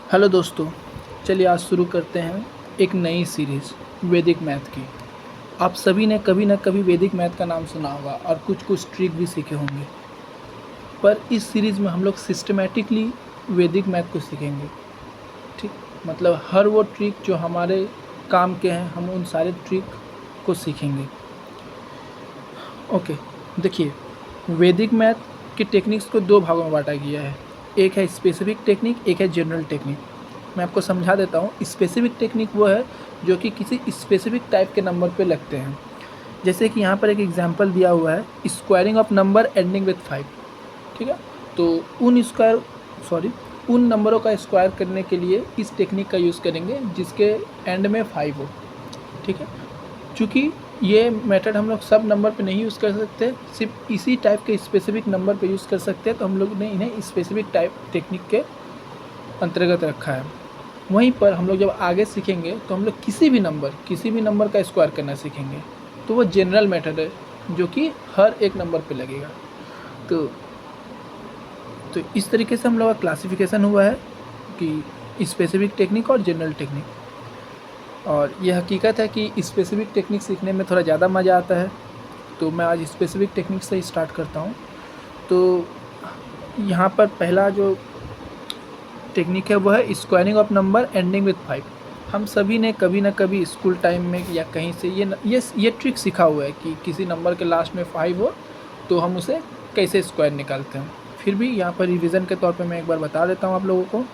Hello दोस्तों, चलिए आज शुरू करते हैं एक नई सीरीज़ वैदिक मैथ की। आप सभी ने कभी ना कभी वैदिक मैथ का नाम सुना होगा और कुछ ट्रिक भी सीखे होंगे, पर इस सीरीज़ में हम लोग सिस्टमेटिकली वैदिक मैथ को सीखेंगे। ठीक, मतलब हर वो ट्रिक जो हमारे काम के हैं, हम उन सारे ट्रिक को सीखेंगे। ओके, देखिए, वैदिक मैथ के टेक्निक्स को दो भागों में बांटा गया है। एक है स्पेसिफिक टेक्निक, एक है जनरल टेक्निक। मैं आपको समझा देता हूँ। स्पेसिफिक टेक्निक वो है जो कि किसी स्पेसिफिक टाइप के नंबर पे लगते हैं। जैसे कि यहाँ पर एक एग्जांपल दिया हुआ है, squaring of number ending with 5। ठीक है, तो उन नंबरों का स्क्वायर करने के लिए इस टेक्निक का यूज़ करेंगे जिसके एंड में 5 हो। ठीक है, चूँकि ये मेथड हम लोग सब नंबर पे नहीं यूज़ कर सकते, सिर्फ इसी टाइप के स्पेसिफिक नंबर पे यूज़ कर सकते हैं, तो हम लोग ने इन्हें स्पेसिफिक टाइप टेक्निक के अंतर्गत रखा है। वहीं पर हम लोग जब आगे सीखेंगे तो हम लोग किसी भी नंबर का स्क्वायर करना सीखेंगे, तो वो जनरल मेथड है जो कि हर एक नंबर पे लगेगा। तो इस तरीके से हम लोग का क्लासिफिकेशन हुआ है कि स्पेसिफिक टेक्निक और जनरल टेक्निक। और यह हकीकत है कि स्पेसिफिक टेक्निक सीखने में थोड़ा ज़्यादा मज़ा आता है, तो मैं आज स्पेसिफिक टेक्निक से ही स्टार्ट करता हूँ। तो यहाँ पर पहला जो टेक्निक है वो है squaring of number ending with 5। हम सभी ने कभी ना कभी स्कूल टाइम में या कहीं से ये ट्रिक सीखा हुआ है कि किसी नंबर के लास्ट में 5 हो तो हम उसे कैसे स्क्वायर निकालते हैं। फिर भी यहाँ पर रिवीजन के तौर पे मैं एक बार बता देता हूँ आप लोगों को।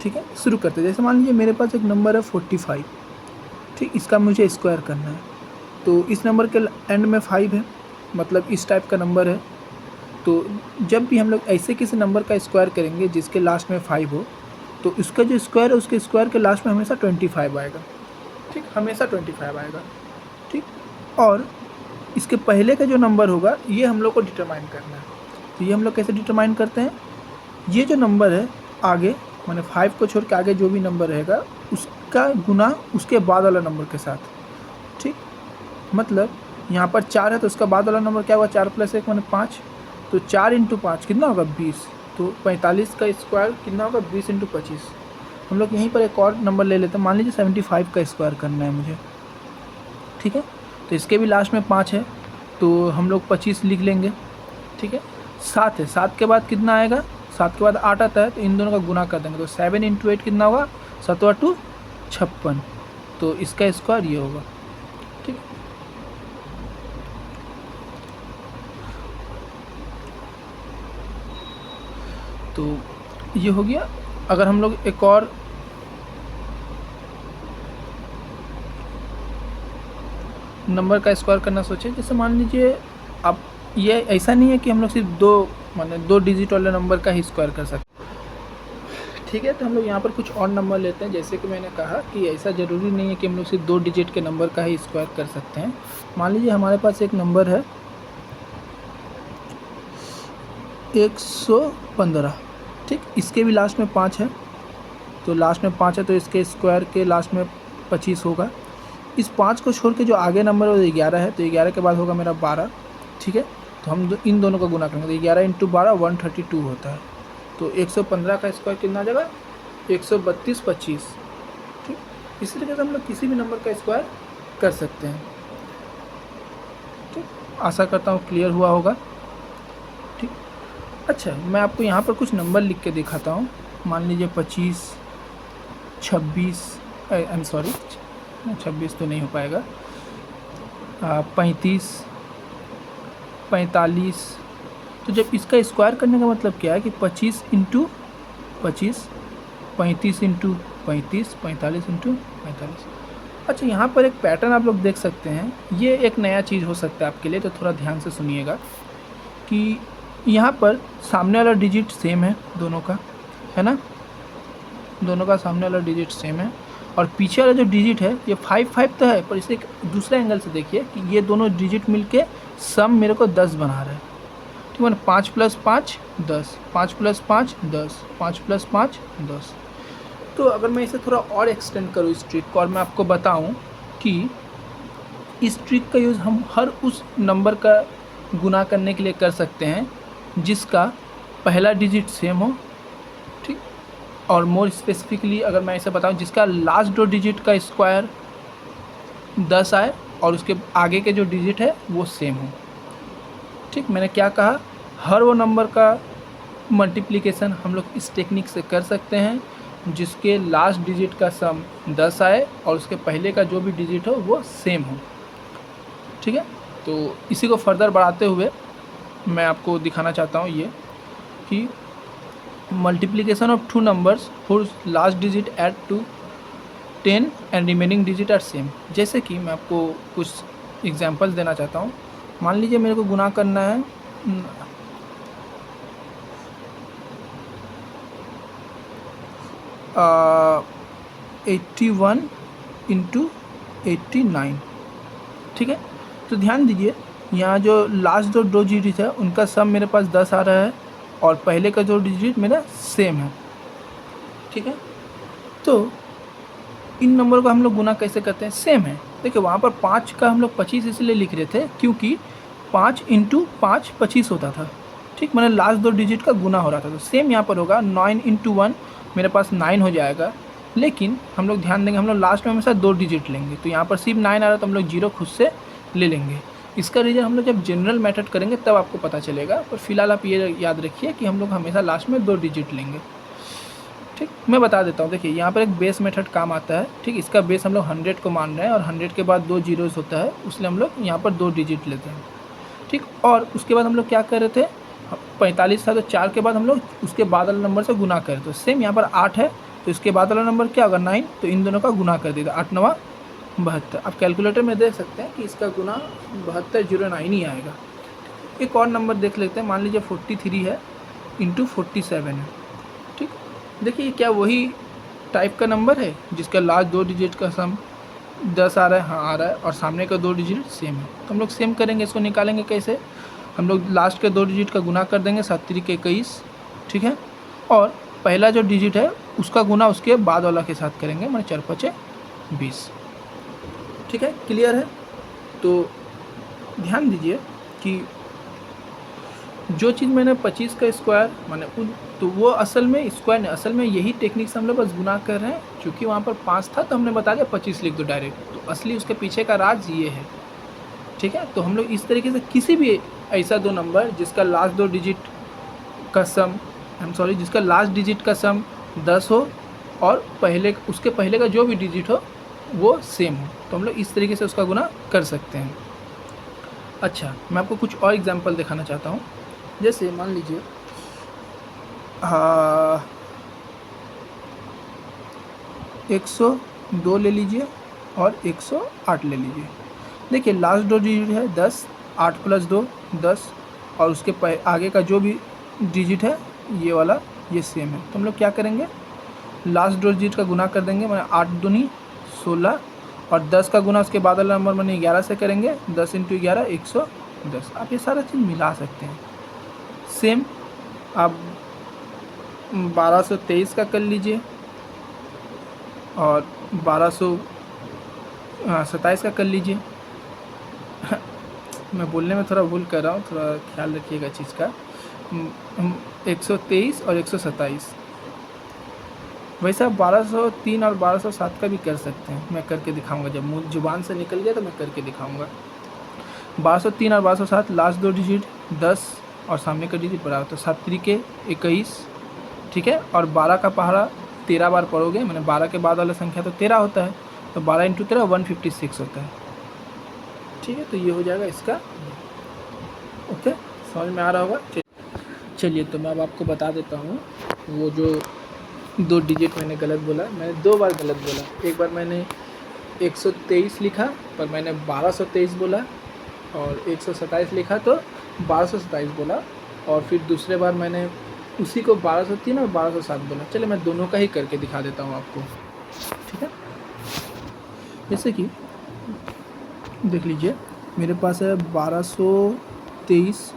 ठीक है, शुरू करते हैं। जैसे मान लीजिए मेरे पास एक नंबर है 45। ठीक, इसका मुझे स्क्वायर करना है, तो इस नंबर के एंड में 5 है, मतलब इस टाइप का नंबर है। तो जब भी हम लोग ऐसे किसी नंबर का स्क्वायर करेंगे जिसके लास्ट में 5 हो, तो उसका जो स्क्वायर है उसके स्क्वायर के लास्ट में हमेशा 25 आएगा। ठीक, हमेशा 25 आएगा। ठीक, और इसके पहले का जो नंबर होगा ये हम लोग को डिटरमाइन करना है। तो ये हम लोग कैसे डिटरमाइन करते हैं, ये जो नंबर है आगे, माने 5 को छोड़ के आगे जो भी नंबर रहेगा उसका गुना उसके बाद वाला नंबर के साथ। ठीक, मतलब यहाँ पर 4 है तो उसका बाद वाला नंबर क्या हुआ, 4 + 1 माने 5। तो 4 × 5 कितना होगा, 20। तो 45 का स्क्वायर कितना होगा, 20 × 25। हम लोग यहीं पर एक और नंबर ले लेते हैं, मान लीजिए 75 का स्क्वायर करना है मुझे। ठीक है, तो इसके भी लास्ट में 5 है तो हम लोग 25 लिख लेंगे। ठीक है, 7 है, 7 के बाद कितना आएगा, 7 के बाद 8 आता है, तो इन दोनों का गुना कर देंगे। तो 7 × 8 कितना होगा, 7 × 2 56। तो इसका स्क्वायर ये होगा। ठीक, तो ये हो गया। अगर हम लोग एक और नंबर का स्क्वायर करना सोचें, जैसे मान लीजिए अब ये ऐसा नहीं है कि हम लोग सिर्फ दो डिजिट वाले नंबर का ही स्क्वायर कर सकते। ठीक है, तो हम लोग यहाँ पर कुछ और नंबर लेते हैं। जैसे कि मैंने कहा कि ऐसा ज़रूरी नहीं है कि हम लोग सिर्फ 2 डिजिट के नंबर का ही स्क्वायर कर सकते हैं। मान लीजिए हमारे पास एक नंबर है 115। ठीक, इसके भी लास्ट में 5 है, तो लास्ट में 5 है तो इसके स्क्वायर के लास्ट में 25 होगा। इस 5 को छोड़ के जो आगे नंबर है वो 11 है, तो 11 के बाद होगा मेरा 12। ठीक है, तो हम इन दोनों का गुना करेंगे, तो 11 × 12 132 होता है। तो 115 का स्क्वायर कितना आ जाएगा, 132 25। ठीक, इसी तरीके से हम लोग किसी भी नंबर का स्क्वायर कर सकते हैं। ठीक, आशा करता हूँ क्लियर हुआ होगा। ठीक, अच्छा, मैं आपको यहाँ पर कुछ नंबर लिख के दिखाता हूँ। मान लीजिए 25, 26, 26 तो नहीं हो पाएगा, 35, 45। तो जब इसका स्क्वायर करने का मतलब क्या है कि 25 × 25, 35 × 35, 45 × 45। अच्छा, यहाँ पर एक पैटर्न आप लोग देख सकते हैं। ये एक नया चीज़ हो सकता है आपके लिए, तो थोड़ा ध्यान से सुनिएगा कि यहाँ पर सामने वाला डिजिट सेम है दोनों का, है ना, दोनों का सामने वाला डिजिट सेम है, और पीछे वाला जो डिजिट है ये 5 तो है, पर इसे एक दूसरे एंगल से देखिए कि ये दोनों डिजिट मिलके सम मेरे को 10 बना रहा है। ठीक है, 5 + 5 10, 5 + 5 10, 5 + 5 10। तो अगर मैं इसे थोड़ा और एक्सटेंड करूँ इस ट्रिक को, और मैं आपको बताऊँ कि इस ट्रिक का यूज़ हम हर उस नंबर का गुना करने के लिए कर सकते हैं जिसका पहला डिजिट सेम हो। ठीक, और मोर स्पेसिफिकली अगर मैं ऐसे बताऊं, जिसका लास्ट 2 डिजिट का स्क्वायर 10 आए और उसके आगे के जो डिजिट है वो सेम हो। ठीक, मैंने क्या कहा, हर वो नंबर का मल्टीप्लिकेशन हम लोग इस टेक्निक से कर सकते हैं जिसके लास्ट डिजिट का सम 10 आए और उसके पहले का जो भी डिजिट हो वो सेम हो। ठीक है, तो इसी को फर्दर बढ़ाते हुए मैं आपको दिखाना चाहता हूँ ये कि multiplication of 2 numbers whose last digit add to 10 and remaining digit are same. जैसे कि मैं आपको कुछ एग्जांपल्स देना चाहता हूँ। मान लीजिए मेरे को गुना करना है 81 इंटू 89। ठीक है, तो ध्यान दीजिए यहाँ जो लास्ट दो डिजिट है उनका सम मेरे पास 10 आ रहा है और पहले का जो डिजिट मेरा सेम है। ठीक है, तो इन नंबर को हम लोग गुना कैसे करते हैं, सेम है। देखिए वहाँ पर 5 का हम लोग 25 इसलिए लिख रहे थे क्योंकि 5 इंटू 5 25 होता था। ठीक, मैंने लास्ट 2 डिजिट का गुना हो रहा था, तो सेम यहाँ पर होगा 9 इंटू 1 मेरे पास 9 हो जाएगा। लेकिन हम लोग ध्यान देंगे, हम लोग लास्ट में हमेशा 2 डिजिट लेंगे, तो यहाँ पर सिर्फ 9 आ रहा है तो हम लोग 0 खुद से ले लेंगे। इसका रीज़न हम लोग जब जनरल मेथड करेंगे तब आपको पता चलेगा, पर फिलहाल आप ये याद रखिए कि हम लोग हमेशा लास्ट में 2 डिजिट लेंगे। ठीक, मैं बता देता हूँ। देखिए यहाँ पर एक बेस मेथड काम आता है। ठीक, इसका बेस हम लोग 100 को मान रहे हैं और 100 के बाद 2 जीरोस होता है, इसलिए हम लोग यहाँ पर 2 डिजिट लेते हैं। ठीक, और उसके बाद हम लोग क्या कर रहे थे, 45 था तो 4 के बाद हम लोग उसके बाद वाला नंबर से गुना करें, तो सेम यहाँ पर 8 है तो इसके बाद वाला नंबर क्या होगा 9, तो इन दोनों का गुना कर देगा 8 9 72। आप कैलकुलेटर में देख सकते हैं कि इसका गुना 7209 ही आएगा। एक और नंबर देख लेते हैं, मान लीजिए 43 है इंटू 47 है। ठीक, देखिए क्या वही टाइप का नंबर है जिसका लास्ट 2 डिजिट का सम 10 आ रहा है, हाँ आ रहा है, और सामने का 2 डिजिट सेम है, तो हम लोग सेम करेंगे। इसको निकालेंगे कैसे, हम लोग लास्ट के 2 डिजिट का गुना कर देंगे 7 के 21। ठीक है, और पहला जो डिजिट है उसका गुना उसके बाद वाला के साथ करेंगे, मैंने 4 5 20। ठीक है, क्लियर है। तो ध्यान दीजिए कि जो चीज़ मैंने 25 का स्क्वायर माने तो वो असल में स्क्वायर नहीं, असल में यही टेक्निक से हम लोग बस गुना कर रहे हैं। क्योंकि वहाँ पर 5 था तो हमने बता दिया 25 लिख दो डायरेक्ट, तो असली उसके पीछे का राज ये है। ठीक है, तो हम लोग इस तरीके से किसी भी ऐसा 2 नंबर जिसका लास्ट 2 डिजिट का सम जिसका लास्ट डिजिट का सम 10 हो और उसके पहले का जो भी डिजिट हो वो सेम हो, तो हम लोग इस तरीके से उसका गुना कर सकते हैं। अच्छा, मैं आपको कुछ और एग्जांपल दिखाना चाहता हूँ। जैसे मान लीजिए 102 ले लीजिए और 108 ले लीजिए। देखिए लास्ट 2 डिजिट है 10, 8 + 2 10, और उसके आगे का जो भी डिजिट है ये वाला ये सेम है, तो हम लोग क्या करेंगे, लास्ट 2 डिजिट का गुना कर देंगे, मैंने 8 दूनी 16 और 10 का गुना उसके बाद वाला नंबर मैंने 11 से करेंगे, 10 × 11 110। आप ये सारा चीज़ मिला सकते हैं। सेम आप 1223 का कर लीजिए और 1227 का कर लीजिए। मैं बोलने में थोड़ा भूल कर रहा हूँ, थोड़ा ख्याल रखिएगा चीज़ का। 123 और 127, वैसे आप 1203 और 1207 का भी कर सकते हैं, मैं करके दिखाऊंगा। जब मुँह जुबान से निकल गया तो मैं करके दिखाऊंगा। 1203 और 1207 लास्ट 2 डिजिट 10 और सामने का डिजिट बराबर, तो 7 × 21। ठीक है, और 12 का पहाड़ा 13 बार पढ़ोगे, मैंने 12 के बाद वाला संख्या तो 13 होता है, तो 12 × 13 156 होता है। ठीक है, तो ये हो जाएगा इसका। ओके, समझ में आ रहा होगा। चलिए, तो मैं अब आपको बता देता हूँ वो जो 2 डिजिट मैंने गलत बोला, मैंने 2 बार गलत बोला। एक बार मैंने 123 लिखा पर मैंने 1223 बोला, और 127 लिखा तो 1227 बोला, और फिर दूसरे बार मैंने उसी को 1203 और 1207 बोला। चलिए मैं दोनों का ही करके दिखा देता हूँ आपको। ठीक है, जैसे कि देख लीजिए मेरे पास है 1223,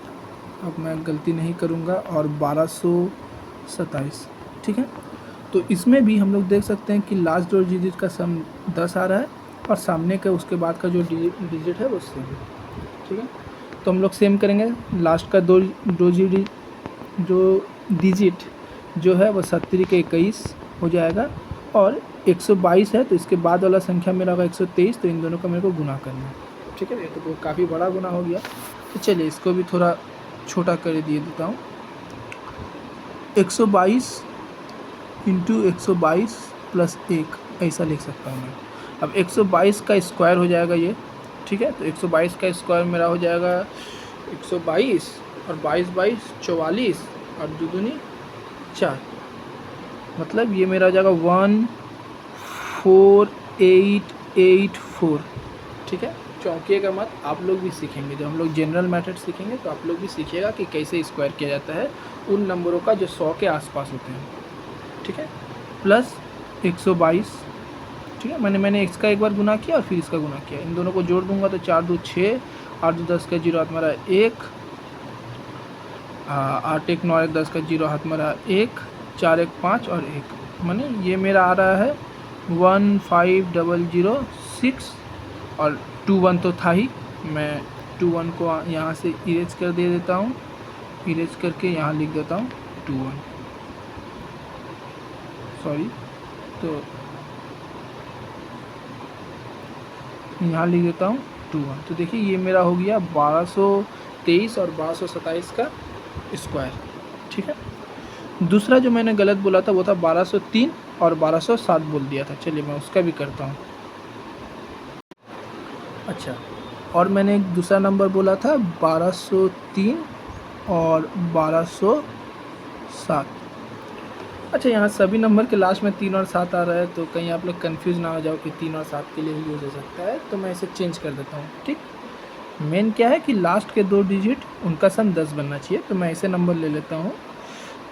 अब मैं गलती नहीं करूँगा, और 1227। ठीक है, तो इसमें भी हम लोग देख सकते हैं कि लास्ट 2 डिजिट का सम 10 आ रहा है और सामने के उसके बाद का जो डिजिट है वो सेम है। ठीक है, तो हम लोग सेम करेंगे। लास्ट का दो डिजिट जो है वो 7 × 21 हो जाएगा, और 122 है तो इसके बाद वाला संख्या मेरा होगा 123, तो इन दोनों का मेरे को गुना करना है। ठीक है, ये तो काफ़ी बड़ा गुना हो गया। तो चलिए इसको भी थोड़ा छोटा कर दिए देता हूँ। 122 इंटू 122 प्लस 1, ऐसा लिख सकता हूँ मैं। अब 122 का स्क्वायर हो जाएगा ये। ठीक है, तो 122 का स्क्वायर मेरा हो जाएगा 122, और 22 22 44, और 2 दूनी 4, मतलब ये मेरा हो जाएगा 14884। ठीक है, चौंकिएगा मत, आप लोग भी सीखेंगे। जब हम लोग जनरल मेथड सीखेंगे तो आप लोग भी सीखिएगा कि कैसे स्क्वायर किया जाता है उन नंबरों का जो 100 के आसपास होते हैं। ठीक है, प्लस 122। ठीक है, मैंने इसका एक बार गुना किया और फिर इसका गुना किया, इन दोनों को जोड़ दूंगा तो 4 2 6, 8 2 10 का 0 हाथ मारा 1, 8 1 9 1 10 का 0 हाथ मारा 1, 4 1 5 और 1, माने ये मेरा आ रहा है 15006, और 2 1 तो था ही, मैं 2 1 को यहाँ से इरेज कर दे देता हूँ, इरेज करके यहाँ लिख देता हूँ 2 1, सॉरी, तो यहाँ लिख देता हूँ 2 1। तो देखिए ये मेरा हो गया 1223 और 1227 का स्क्वायर। ठीक है, दूसरा जो मैंने गलत बोला था वो था 1203 और 1207 बोल दिया था। चलिए मैं उसका भी करता हूँ। अच्छा, और मैंने एक दूसरा नंबर बोला था 1203 और 1207। अच्छा, यहाँ सभी नंबर के लास्ट में 3 और 7 आ रहा है, तो कहीं आप लोग कंफ्यूज ना हो जाओ कि 3 और 7 के लिए ही यूज़ हो सकता है, तो मैं इसे चेंज कर देता हूँ। ठीक, मेन क्या है कि लास्ट के 2 डिजिट उनका सम 10 बनना चाहिए, तो मैं ऐसे नंबर ले लेता हूँ।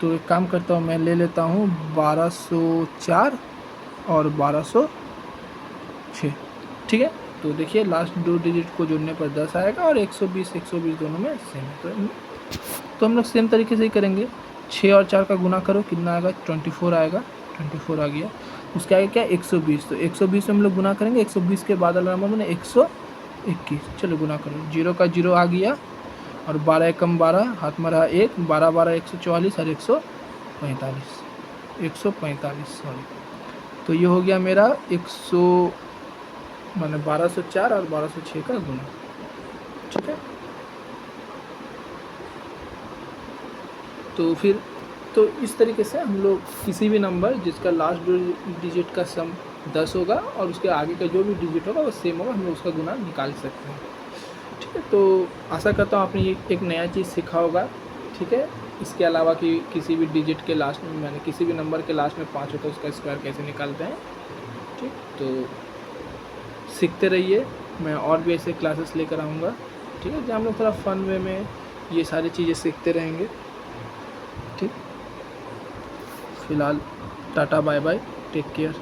तो एक काम करता हूँ, मैं ले लेता हूँ 1204 और 1206। ठीक है, तो देखिए लास्ट 2 डिजिट को जोड़ने पर 10 आएगा, और 120 दोनों में सेम है। तो हम लोग सेम तरीके से ही करेंगे। 6 और 4 का गुना करो, कितना आएगा? 24 आएगा। 24 आ गया। उसके आगे क्या? 120। तो 120 में हम लोग गुना करेंगे। 120 के बाद वाला नंबर मैंने 121। चलो गुना करो, 0 का 0 आ गया, और 12 एकम 12, हाथ में रहा 1, 12 12 144 और 145 सॉरी। तो ये हो गया मेरा 1204 और 1206 का गुना। ठीक है, तो फिर तो इस तरीके से हम लोग किसी भी नंबर जिसका लास्ट डिजिट का सम 10 होगा और उसके आगे का जो भी डिजिट होगा वो सेम होगा, हम लोग उसका गुना निकाल सकते हैं। ठीक है, तो आशा करता हूँ आपने ये एक नया चीज़ सीखा होगा। ठीक है, इसके अलावा कि किसी भी डिजिट के लास्ट में, मैंने किसी भी नंबर के लास्ट में 5 होता है उसका स्क्वायर कैसे निकालते हैं। ठीक, तो सीखते रहिए, मैं और भी ऐसे क्लासेस लेकर आऊँगा। ठीक है, जहाँ हम लोग थोड़ा फन वे में ये सारी चीज़ें सीखते रहेंगे। ठीक, फिलहाल tata bye bye, take care.